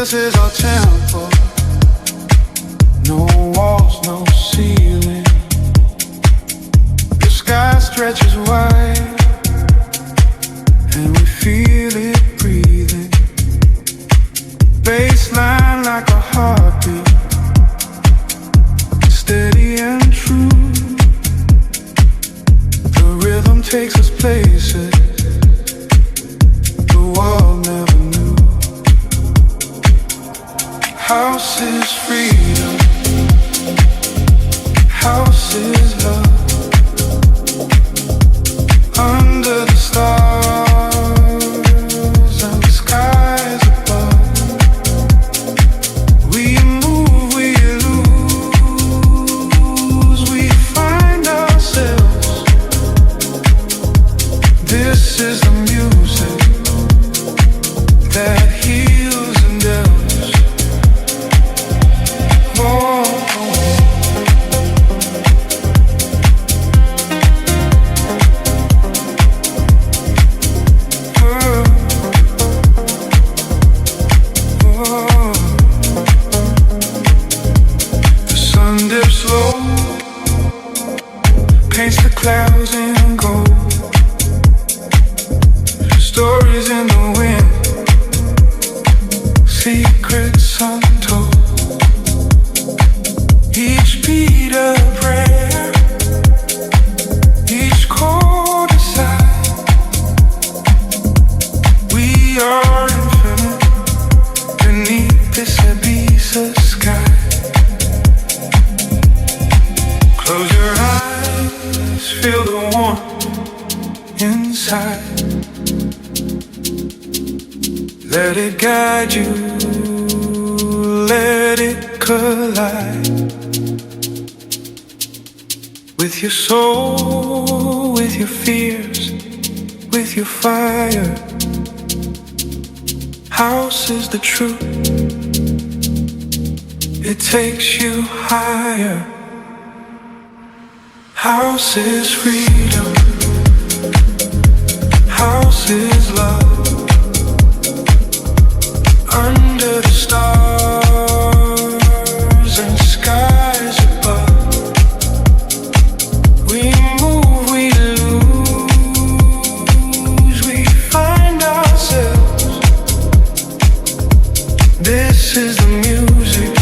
This is our temple. No walls, no ceiling. The sky stretches wide, and we feel it breathing. Baseline like a heartbeat, steady and true. The rhythm takes us places the world never knew. House is freedom, house is love. Under the stars and the skies above, we move, we lose, we find ourselves. This is the music that heals and delves. Oh. Paints the clouds in gold. Stories in the wind, secrets untold. Each beat a prayer, each chord a sigh. We are infinite beneath this Ibiza sky. Close your eyes, feel the warmth inside. Let it guide you, let it collide with your soul, with your fears, with your fire. House is the truth, it takes you higher. House is freedom, house is love. Under the stars and skies above, we move, we lose, we find ourselves. This is the music